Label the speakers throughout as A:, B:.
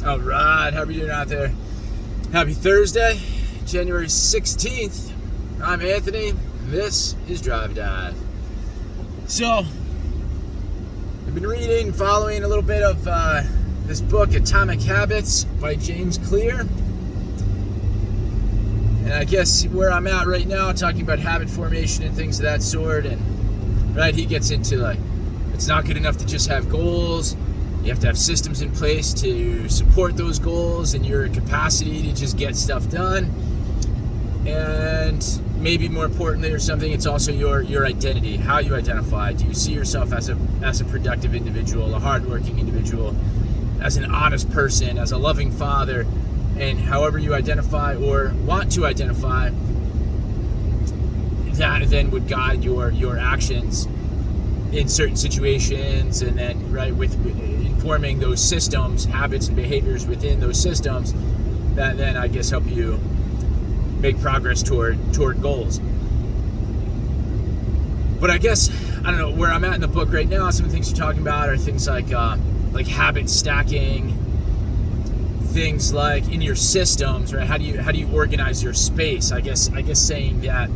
A: All right, how are you doing out there? Happy Thursday, January 16th. I'm Anthony. This is Drive Dive. So, I've been reading, following a little bit of this book, Atomic Habits by James Clear. And I guess where I'm at right now, talking about habit formation and things of that sort. And right, he gets into like, it's not good enough to just have goals. You have to have systems in place to support those goals and your capacity to just get stuff done. And maybe more importantly or something, it's also your identity, how you identify. Do you see yourself as a productive individual, a hardworking individual, as an honest person, as a loving father, and however you identify or want to identify, that then would guide your actions in certain situations, and then right with informing those systems, habits and behaviors within those systems that then I guess help you make progress toward goals. But I guess I don't know where I'm at in the book right now. Some of the things you're talking about are things like habit stacking, things like in your systems, right? How do you organize your space? I guess saying that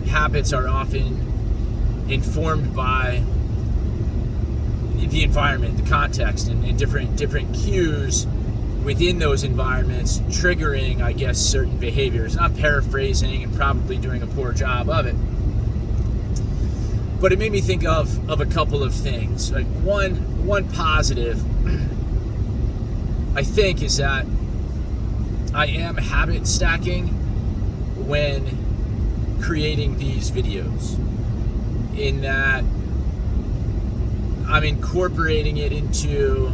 A: habits are often informed by the environment, the context, and different cues within those environments triggering, I guess, certain behaviors. And I'm paraphrasing and probably doing a poor job of it. But it made me think of a couple of things. Like one positive, I think, is that I am habit stacking when creating these videos, in that I'm incorporating it into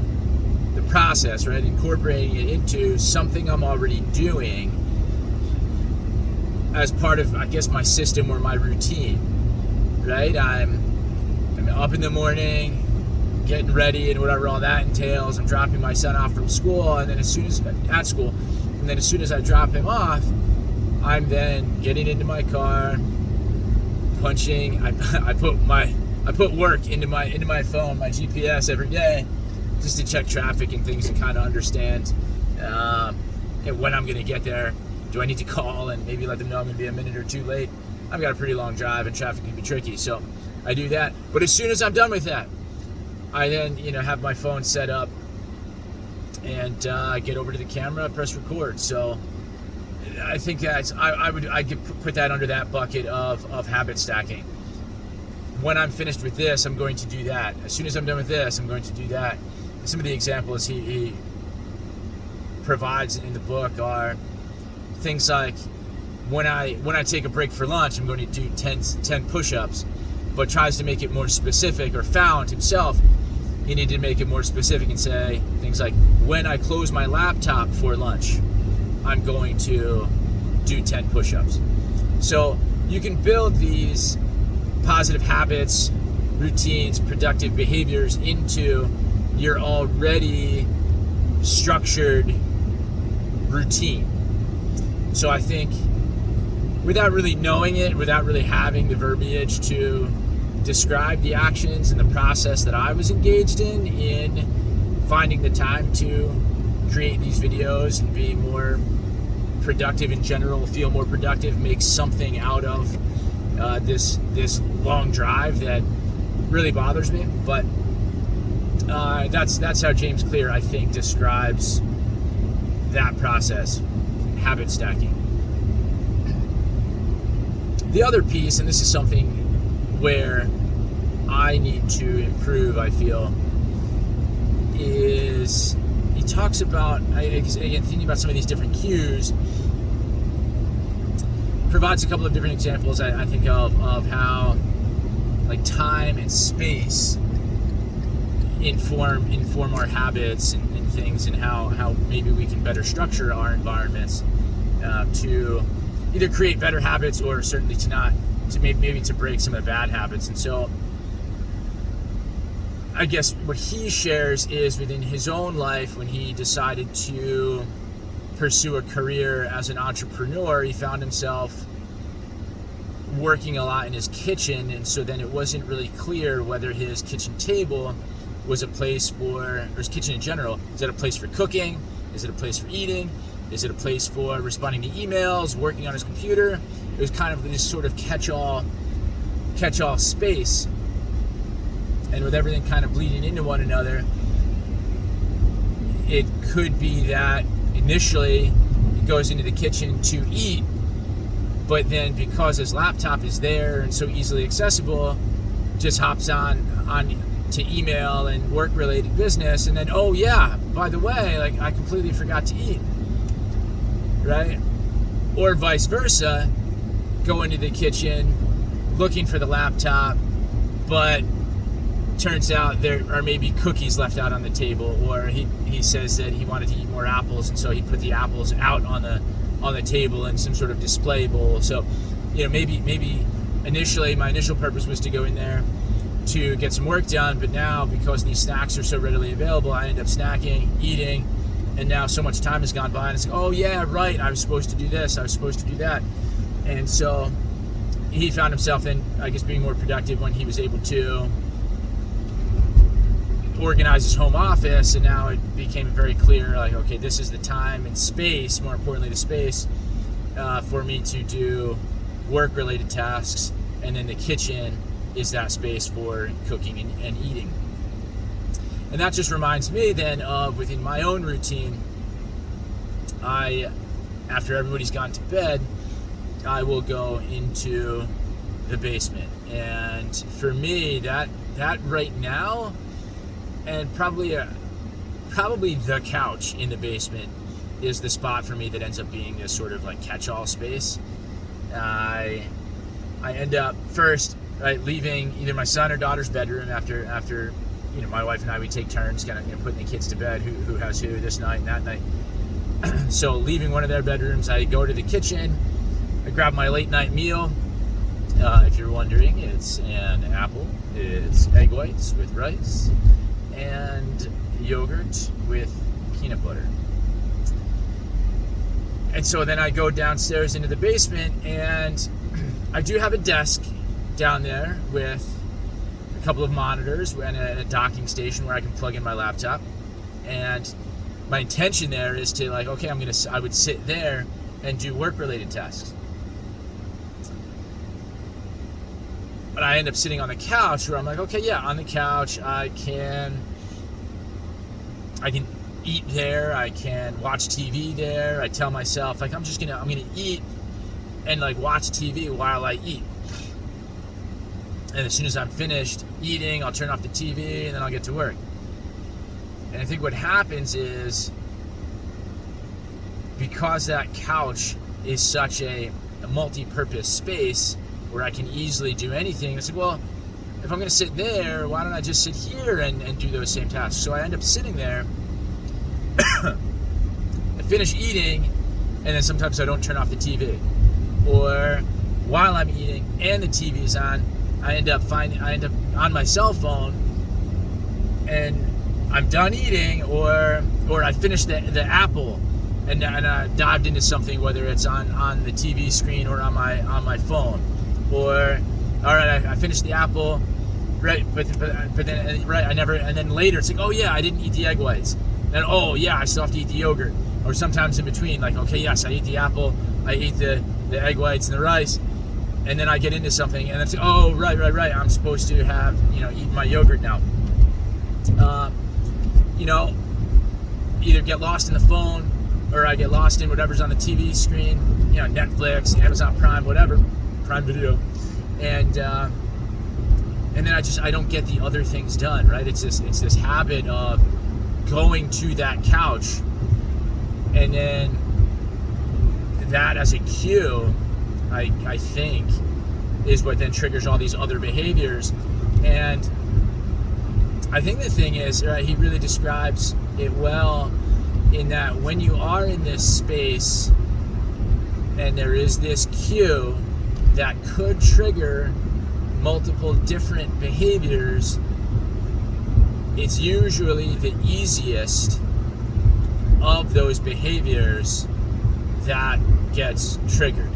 A: the process, right? Incorporating it into something I'm already doing as part of, I guess, my system or my routine, right? I'm up in the morning, getting ready and whatever all that entails. I'm dropping my son off from school, and then as soon as I drop him off, I'm then getting into my car, punching. I put work into my phone, my GPS every day, just to check traffic and things and kind of understand when I'm going to get there. Do I need to call and maybe let them know I'm going to be a minute or two late? I've got a pretty long drive and traffic can be tricky, so I do that. But as soon as I'm done with that, I then have my phone set up and I get over to the camera, press record. So I think that's I could put that under that bucket of habit stacking. When I'm finished with this, I'm going to do that. As soon as I'm done with this, I'm going to do that. Some of the examples he provides in the book are things like when I take a break for lunch, I'm going to do 10 push-ups, but tries to make it more specific, or found himself he needed to make it more specific and say things like, when I close my laptop for lunch, I'm going to do 10 push-ups. So you can build these positive habits, routines, productive behaviors into your already structured routine. So I think without really knowing it, without really having the verbiage to describe the actions and the process that I was engaged in finding the time to create these videos and be more productive in general, feel more productive, make something out of this long drive that really bothers me. But that's how James Clear, I think, describes that process, habit stacking. The other piece, and this is something where I need to improve, I feel, is he talks about, again, thinking about some of these different cues, provides a couple of different examples I think of how like time and space inform our habits and things, and how maybe we can better structure our environments to either create better habits or certainly maybe to break some of the bad habits. And so I guess what he shares is within his own life, when he decided to pursue a career as an entrepreneur, he found himself working a lot in his kitchen, and so then it wasn't really clear whether his kitchen table was a place for, or his kitchen in general, is that a place for cooking, Is it a place for eating? Is it a place for responding to emails, working on his computer? It was kind of this sort of catch-all space. And with everything kind of bleeding into one another, it could be that initially he goes into the kitchen to eat, but then because his laptop is there and so easily accessible, just hops on to email and work-related business, and then, oh yeah, by the way, like I completely forgot to eat, right? Or vice versa, go into the kitchen looking for the laptop, but turns out there are maybe cookies left out on the table, or he says that he wanted to eat more apples, and so he put the apples out on the table in some sort of display bowl. So, maybe initially my initial purpose was to go in there to get some work done, but now because these snacks are so readily available, I end up snacking, eating, and now so much time has gone by, and it's like, oh yeah, right, I was supposed to do this, I was supposed to do that. And so he found himself then, I guess, being more productive when he was able to organize his home office, and now it became very clear, like, okay, this is the time and space, more importantly the space, for me to do work-related tasks, and then the kitchen is that space for cooking and eating. And that just reminds me then of, within my own routine, after everybody's gone to bed, I will go into the basement. And for me, that right now, and probably the couch in the basement is the spot for me that ends up being this sort of like catch-all space. I end up first, right, leaving either my son or daughter's bedroom after my wife and I, we take turns kind of putting the kids to bed, who has who this night and that night. So leaving one of their bedrooms, I go to the kitchen, I grab my late night meal. If you're wondering, it's an apple, it's egg whites with rice, and yogurt with peanut butter. And so then I go downstairs into the basement, and I do have a desk down there with a couple of monitors and a docking station where I can plug in my laptop. And my intention there is to, like, okay, I would sit there and do work-related tasks. But I end up sitting on the couch where I'm like, okay, yeah, on the couch I can eat there, I can watch TV there. I tell myself, like, I'm gonna eat and like watch TV while I eat. And as soon as I'm finished eating, I'll turn off the TV and then I'll get to work. And I think what happens is, because that couch is such a multi-purpose space where I can easily do anything, it's like, well, if I'm going to sit there, why don't I just sit here and do those same tasks? So I end up sitting there, I finish eating, and then sometimes I don't turn off the TV. Or while I'm eating and the TV is on, I end up on my cell phone, and I'm done eating, or I finished the apple, and I dived into something, whether it's on the TV screen or on my phone. Or, all right, I finished the apple, right? But then, right, I never. And then later, it's like, oh yeah, I didn't eat the egg whites. And oh yeah, I still have to eat the yogurt. Or sometimes in between, like, okay, yes, I ate the apple, I ate the egg whites and the rice, and then I get into something, and it's, oh right, I'm supposed to have eat my yogurt now. Either get lost in the phone, or I get lost in whatever's on the TV screen, Netflix, Amazon Prime, whatever, Prime Video, and then I don't get the other things done, right? It's this habit of going to that couch, and then that as a cue, I think, is what then triggers all these other behaviors. And I think the thing is, right, he really describes it well, in that when you are in this space and there is this cue that could trigger multiple different behaviors, it's usually the easiest of those behaviors that gets triggered.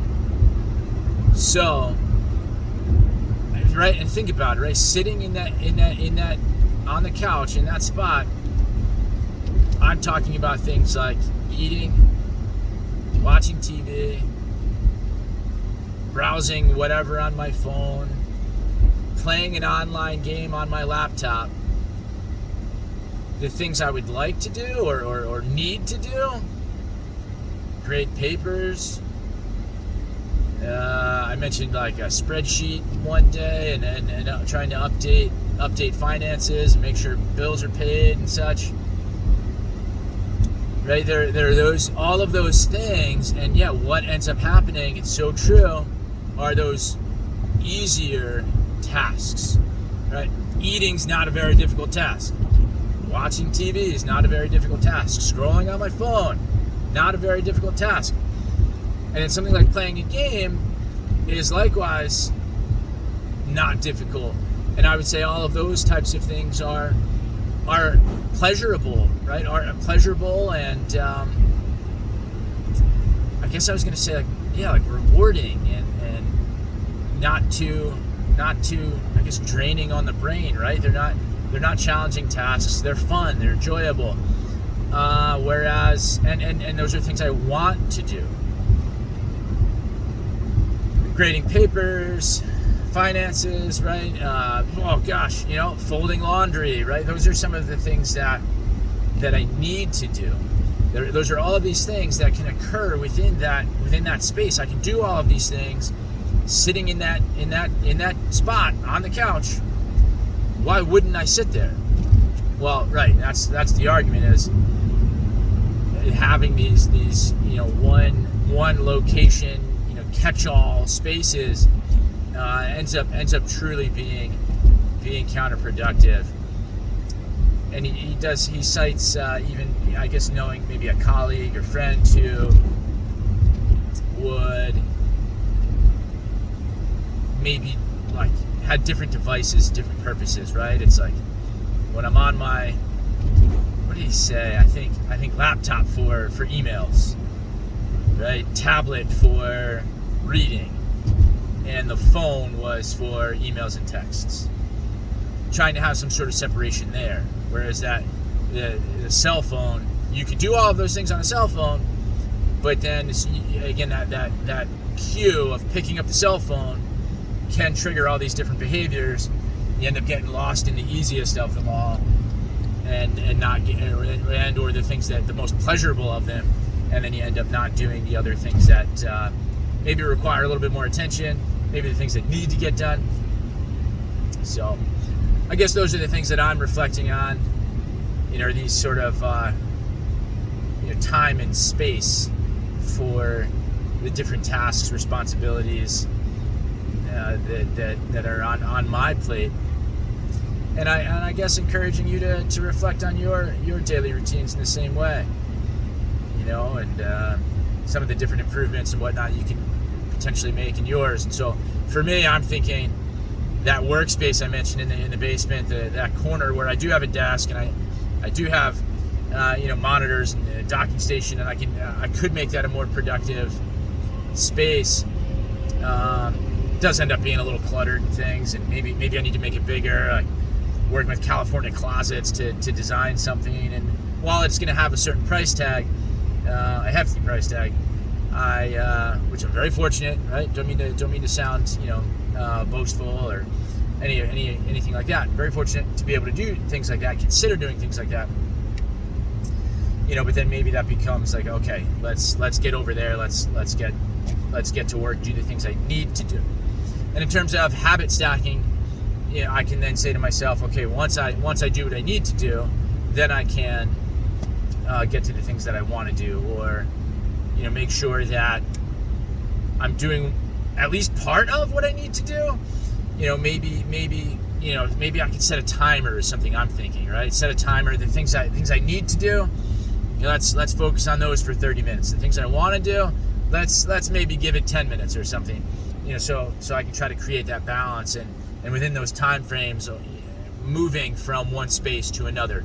A: So, right, and think about it, right? Sitting in that on the couch in that spot, I'm talking about things like eating, watching TV, browsing whatever on my phone, playing an online game on my laptop. The things I would like to do or need to do, grade papers. I mentioned like a spreadsheet one day and trying to update finances and make sure bills are paid and such. Right, there are all of those things, and yeah, what ends up happening, it's so true, are those easier tasks. Right? Eating's not a very difficult task. Watching TV is not a very difficult task. Scrolling on my phone, not a very difficult task. And then something like playing a game is likewise not difficult. And I would say all of those types of things are pleasurable, right? Are pleasurable, and I guess I was going to say like rewarding and not too I guess draining on the brain, right? They're not challenging tasks. They're fun. They're enjoyable. Whereas and those are things I want to do. Grading papers, finances, right? Folding laundry, right? Those are some of the things that I need to do. Those are all of these things that can occur within that space. I can do all of these things sitting in that spot on the couch. Why wouldn't I sit there? Well, right. That's the argument, is having these one location catch-all spaces ends up truly being counterproductive. And he cites even, I guess, knowing maybe a colleague or friend who would maybe like had different devices, different purposes, right? It's like when I'm on my, what did he say? I think laptop for emails, right? Tablet for reading, and the phone was for emails and texts. Trying to have some sort of separation there. Whereas that the cell phone, you could do all of those things on a cell phone, but then again that cue of picking up the cell phone can trigger all these different behaviors. You end up getting lost in the easiest of them all, and not get, or the things that the most pleasurable of them, and then you end up not doing the other things that maybe require a little bit more attention, maybe the things that need to get done. So I guess those are the things that I'm reflecting on, these sort of time and space for the different tasks, responsibilities that are on my plate. And I guess encouraging you to reflect on your daily routines in the same way, and some of the different improvements and whatnot you can potentially make in yours. And so for me, I'm thinking that workspace I mentioned in the basement, that corner where I do have a desk and I do have monitors and a docking station, and I could make that a more productive space. Does end up being a little cluttered and things, and maybe I need to make it bigger. Working with California Closets to design something, and while it's going to have a certain price tag, a hefty price tag, which I'm very fortunate, right? Don't mean to sound boastful or anything like that. Very fortunate to be able to do things like that, consider doing things like that. But then maybe that becomes like, okay, let's get over there. Let's get to work, do the things I need to do. And in terms of habit stacking, I can then say to myself, okay, once I do what I need to do, then I can get to the things that I want to do, or make sure that I'm doing at least part of what I need to do. Maybe I can set a timer or something. I'm thinking, right? Set a timer. The things I need to do, let's focus on those for 30 minutes. The things I want to do, let's maybe give it 10 minutes or something. So I can try to create that balance, and within those time frames, moving from one space to another,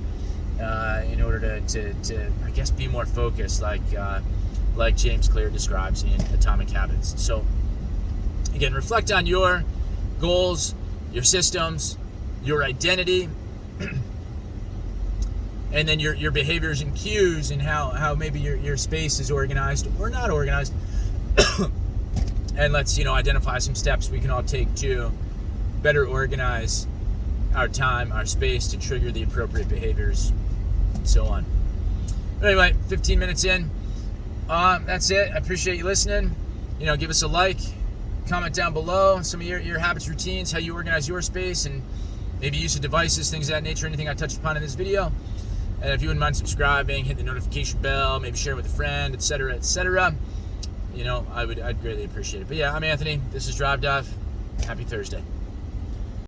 A: in order to I guess be more focused, like James Clear describes in Atomic Habits. So again, reflect on your goals, your systems, your identity, and then your behaviors and cues and how maybe your space is organized or not organized. And let's, identify some steps we can all take to better organize our time, our space to trigger the appropriate behaviors, and so on. But anyway, 15 minutes in. That's it. I appreciate you listening. Give us a like, comment down below some of your habits, routines, how you organize your space, and maybe use of devices, things of that nature, anything I touched upon in this video. And if you wouldn't mind subscribing, hit the notification bell, maybe share it with a friend, etc., etc., I'd greatly appreciate it. But yeah, I'm Anthony. This is Drive Dive. Happy Thursday.